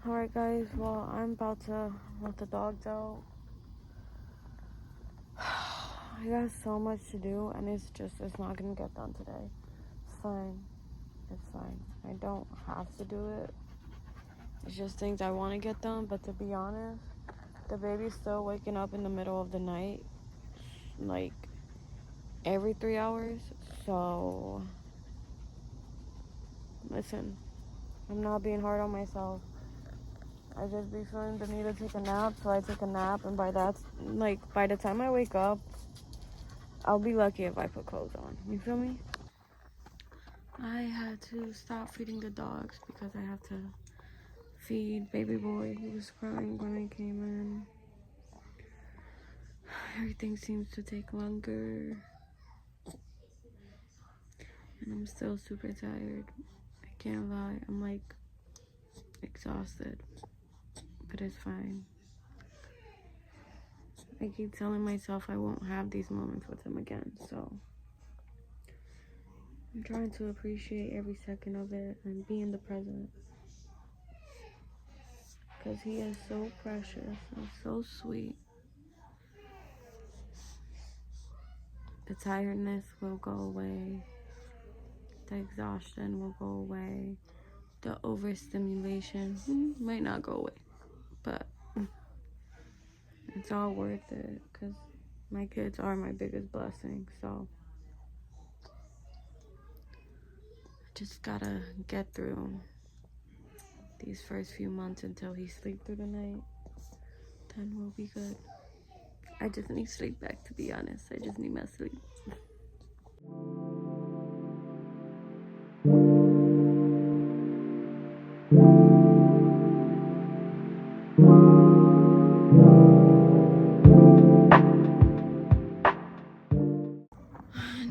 Alright guys, well I'm about to let the dogs out. I got so much to do and it's not gonna get done today. It's fine. I don't have to do it. It's just things I want to get done, but to be honest, the baby's still waking up in the middle of the night, like every 3 hours. So listen, I'm not being hard on myself. I just be feeling the need to take a nap, so I take a nap, and by the time I wake up, I'll be lucky if I put clothes on. You feel me? I had to stop feeding the dogs because I have to feed baby boy. He was crying when I came in. Everything seems to take longer, and I'm still super tired. I can't lie, I'm like exhausted, but it's fine. I keep telling myself I won't have these moments with him again, so I'm trying to appreciate every second of it and be in the present, because he is so precious and so sweet. The tiredness will go away, the exhaustion will go away, the overstimulation might not go away, but it's all worth it because my kids are my biggest blessing. So I just gotta get through these first few months until he sleeps through the night. Then we'll be good. I just need sleep back, to be honest. I just need my sleep.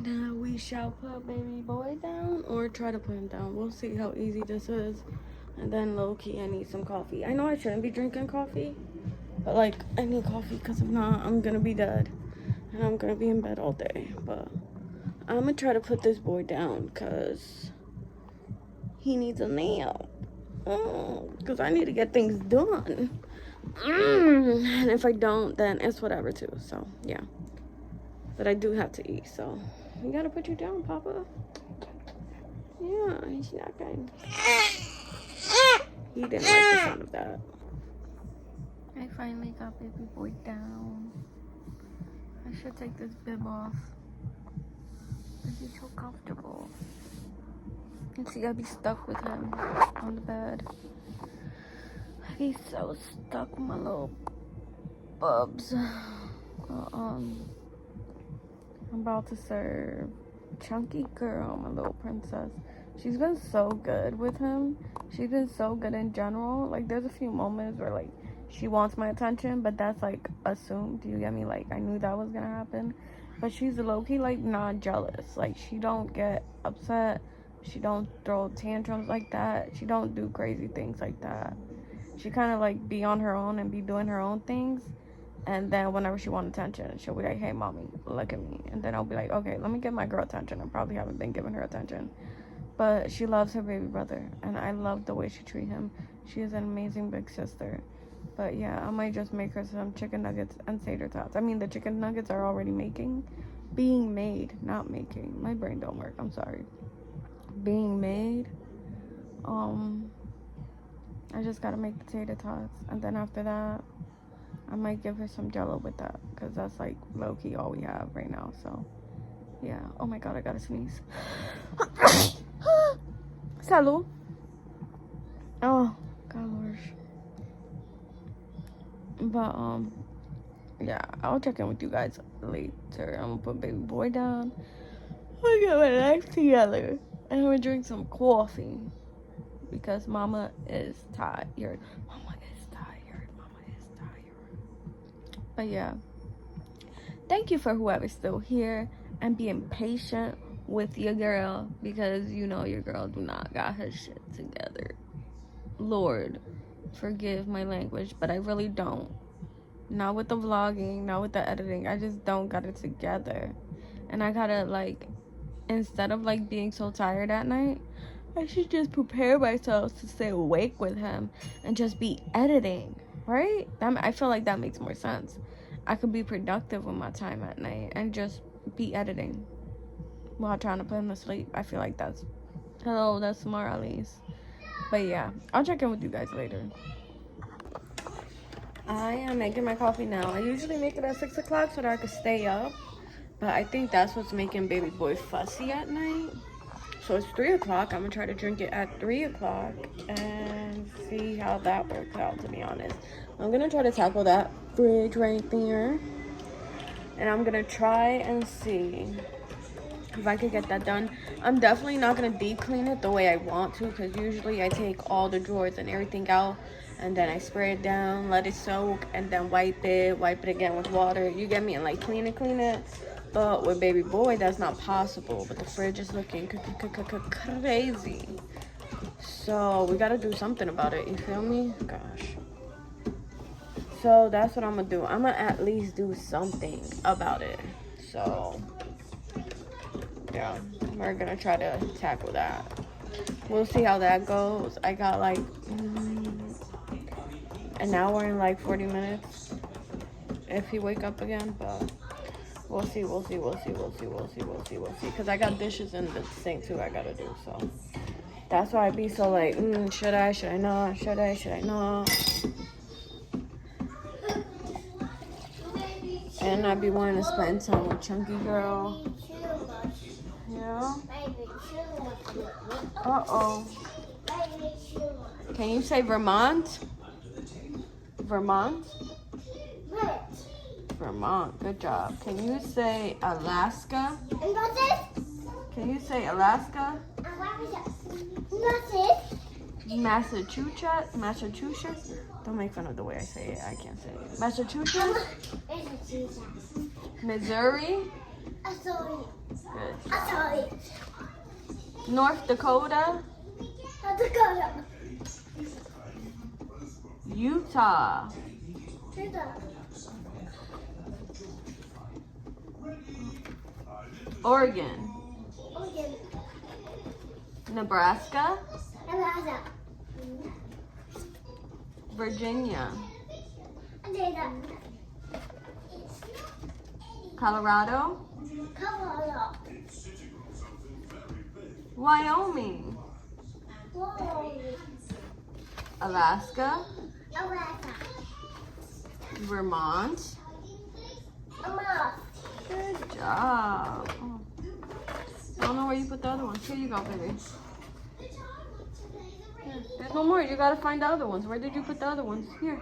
Now we shall put baby boy down, or try to put him down. We'll see how easy this is. And then low-key, I need some coffee. I know I shouldn't be drinking coffee, but like, I need coffee because if not, I'm gonna be dead. And I'm gonna be in bed all day. But I'm gonna try to put this boy down because he needs a nap. Because I need to get things done. And if I don't, then it's whatever too. So, yeah. But I do have to eat, so we gotta put you down, Papa. Yeah, he's not going. He didn't like the sound of that. I finally got baby boy down. I should take this bib off. But he's so comfortable. And see, I'd be stuck with him on the bed. He's so stuck with my little bubs. I'm about to serve Chunky Girl, my little princess. She's been so good with him. She's been so good in general. Like, there's a few moments where, like, she wants my attention, but that's, like, assumed. Do you get me? Like, I knew that was gonna happen. But she's low-key, like, not jealous. Like, she don't get upset. She don't throw tantrums like that. She don't do crazy things like that. She kind of, like, be on her own and be doing her own things. And then whenever she wants attention, she'll be like, hey, mommy, look at me. And then I'll be like, okay, let me give my girl attention. I probably haven't been giving her attention. But she loves her baby brother. And I love the way she treats him. She is an amazing big sister. But yeah, I might just make her some chicken nuggets and tater tots. I mean, the chicken nuggets are already being made, not making. My brain don't work, I'm sorry. Being made. I just gotta make the tater tots. And then after that, I might give her some jello with that, because that's like low-key all we have right now. So yeah. Oh my god, I gotta sneeze. Salud. Oh gosh. But yeah, I'll check in with you guys later. I'm gonna put baby boy down. I get my life together and I'm gonna drink some coffee. because mama is tired. Mama is tired. Mama is tired. But yeah, thank you for whoever's still here and being patient with your girl, because you know your girl do not got her shit together. Lord, forgive my language, but I really don't. Not with the vlogging, not with the editing. I just don't got it together. And I gotta, like, instead of, like, being so tired at night, I should just prepare myself to stay awake with him and just be editing, right? I feel like that makes more sense. I could be productive with my time at night and just be editing while trying to put him to sleep. I feel like that's smart, at least. But yeah, I'll check in with you guys later. I am making my coffee now. I usually make it at 6 o'clock so that I could stay up. But I think that's what's making baby boy fussy at night. So it's 3 o'clock. I'm going to try to drink it at 3 o'clock and see how that works out, to be honest. I'm going to try to tackle that fridge right there. And I'm going to try and see if I could get that done. I'm definitely not going to deep clean it the way I want to, because usually I take all the drawers and everything out and then I spray it down, let it soak, and then wipe it again with water. You get me? And like clean it. But with baby boy, that's not possible. But the fridge is looking crazy. So we got to do something about it. You feel me? Gosh. So that's what I'm going to do. I'm going to at least do something about it. So yeah, we're gonna try to tackle that. We'll see how that goes. I got like an hour and like 40 minutes if he wake up again, but we'll see. Because I got dishes in the sink too I gotta do, so that's why I be so like, should I not? And I be wanting to spend time with Chunky Girl. Yeah. Uh-oh. Can you say Vermont? Vermont? Vermont. Good job. Can you say Alaska? Can you say Alaska? Massachusetts? Don't make fun of the way I say it. I can't say it. Massachusetts? Missouri? Good. North Dakota? Utah. Oregon. Nebraska. Virginia. Colorado. Wyoming. Alaska. Vermont. Good job. Oh. I don't know where you put the other ones. Here you go, baby. Here. There's no more. You gotta find the other ones. Where did you put the other ones? Here.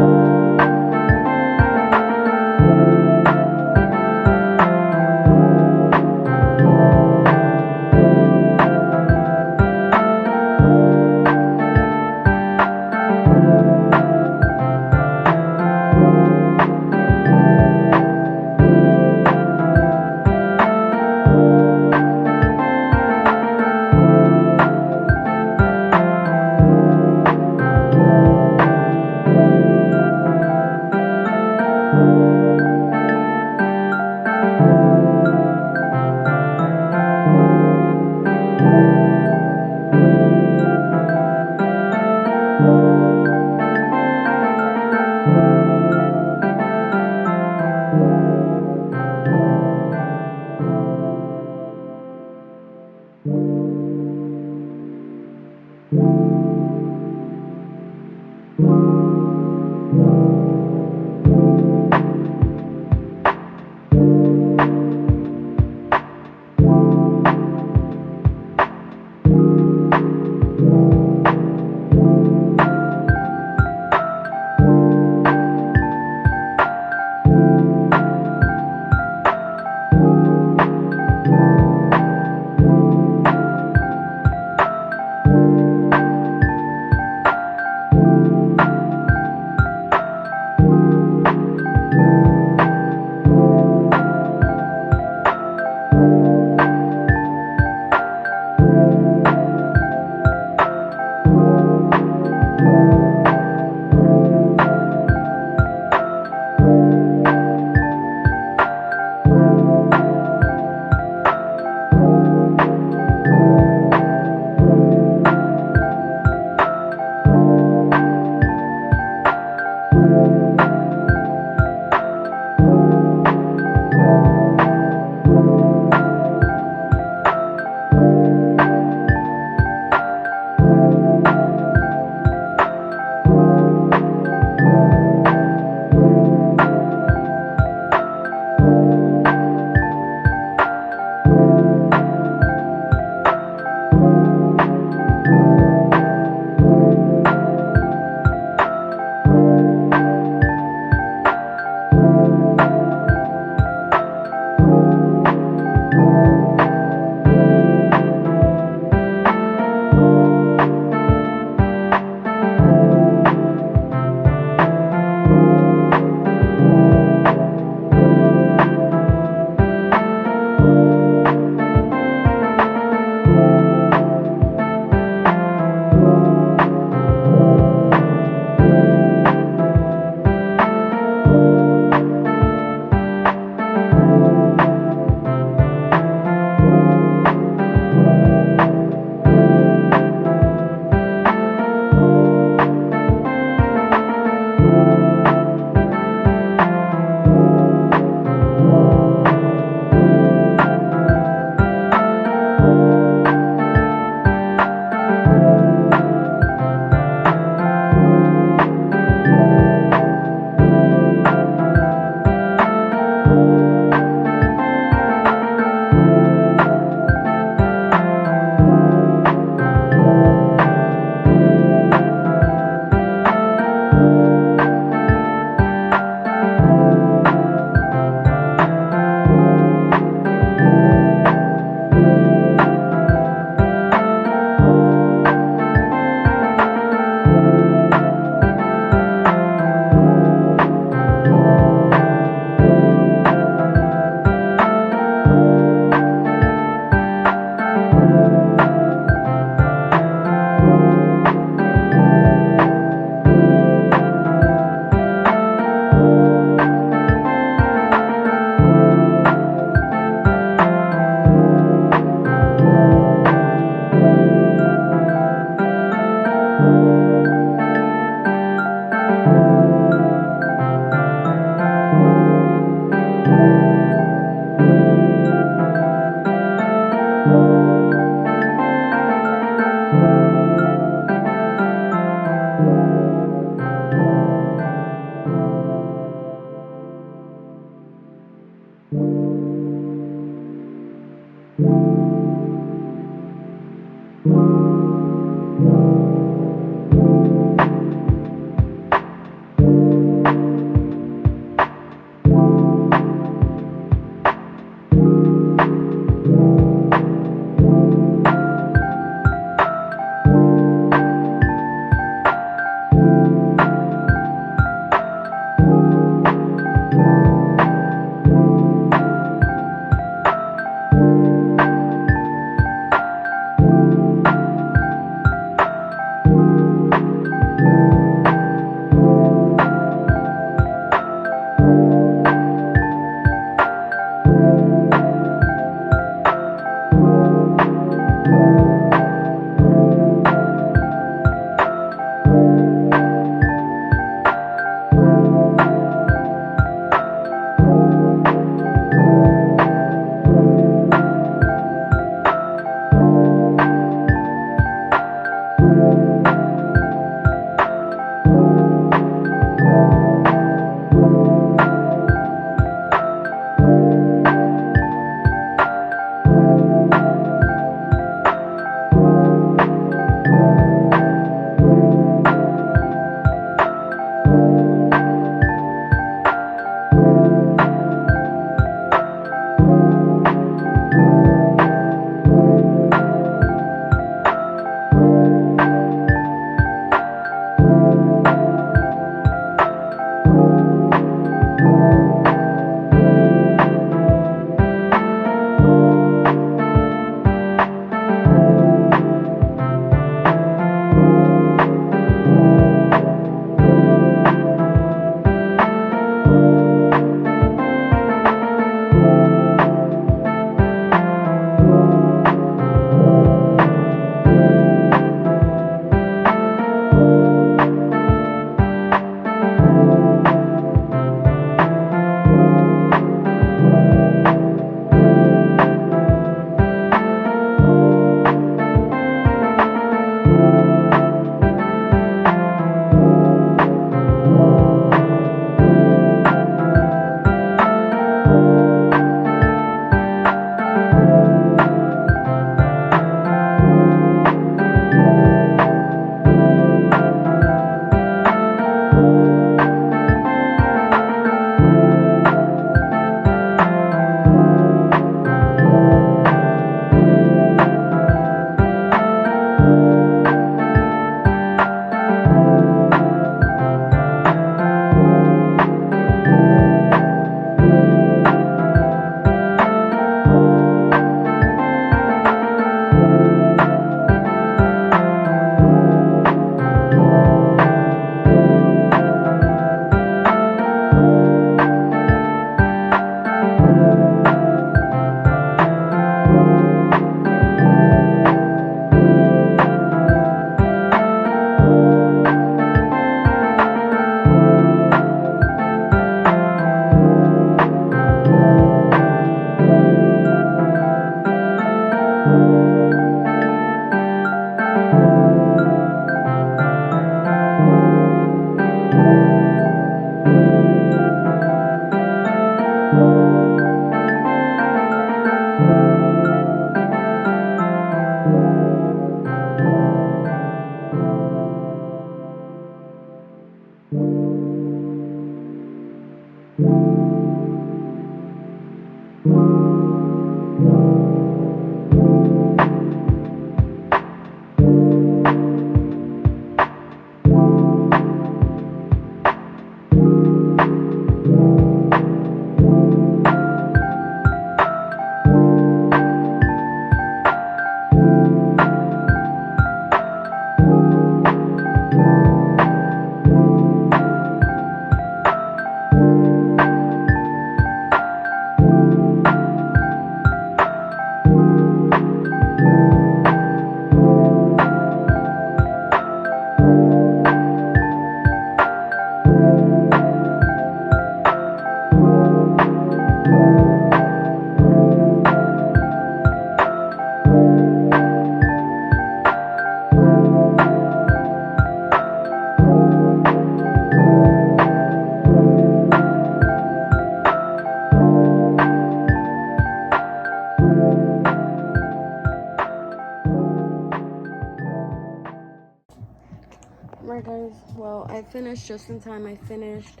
Right, guys. Well, I finished just in time. I finished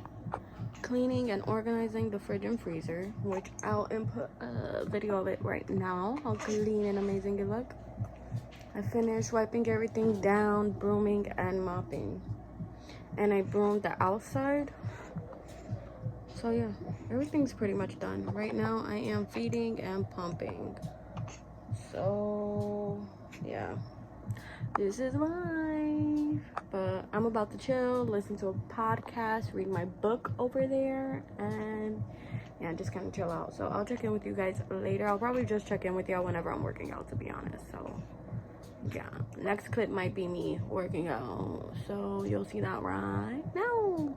cleaning and organizing the fridge and freezer, which I'll input a video of it right now. How clean and amazing it look. I finished wiping everything down, brooming and mopping, and I broomed the outside. So yeah, everything's pretty much done. Right now I am feeding and pumping. So yeah, this is life. But I'm about to chill, listen to a podcast, read my book over there, and yeah, just kind of chill out. So I'll check in with you guys later. I'll probably just check in with y'all whenever I'm working out, to be honest. So yeah, next clip might be me working out. So you'll see that right now.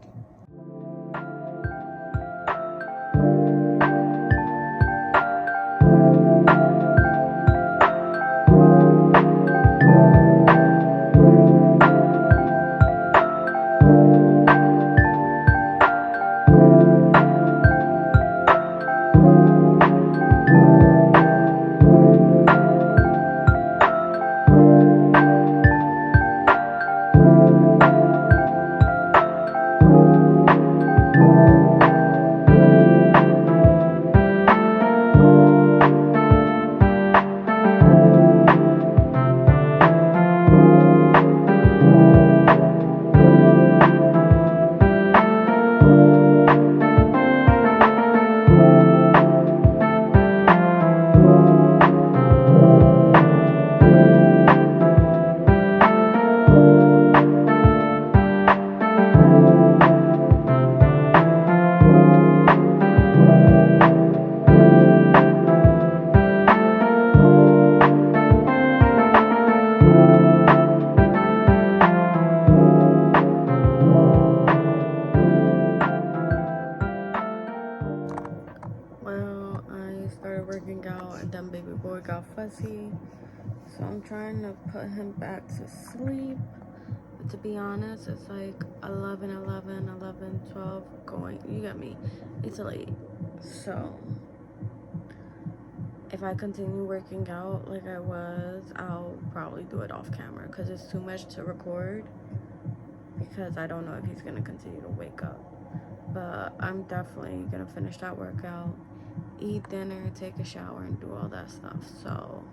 Well, I started working out and then baby boy got fussy. So I'm trying to put him back to sleep. But to be honest, it's like 11, 12 going. You get me. It's late. So if I continue working out like I was, I'll probably do it off camera because it's too much to record. Because I don't know if he's going to continue to wake up. But I'm definitely going to finish that workout, eat dinner, take a shower, and do all that stuff. So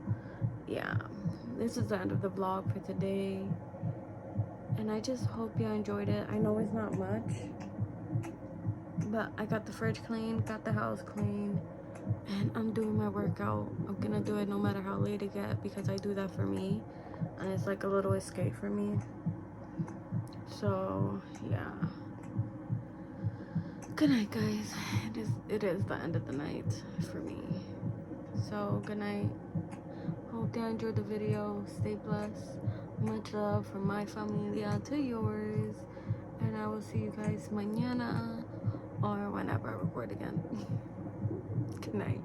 yeah, this is the end of the vlog for today, and I just hope you enjoyed it. I know it's not much, but I got the fridge clean, got the house clean, and I'm doing my workout. I'm gonna do it no matter how late it gets because I do that for me, and it's like a little escape for me. So yeah, good night, guys. It is the end of the night for me. So good night. Hope you enjoyed the video. Stay blessed. Much love from my familia to yours. And I will see you guys mañana or whenever I record again. Good night.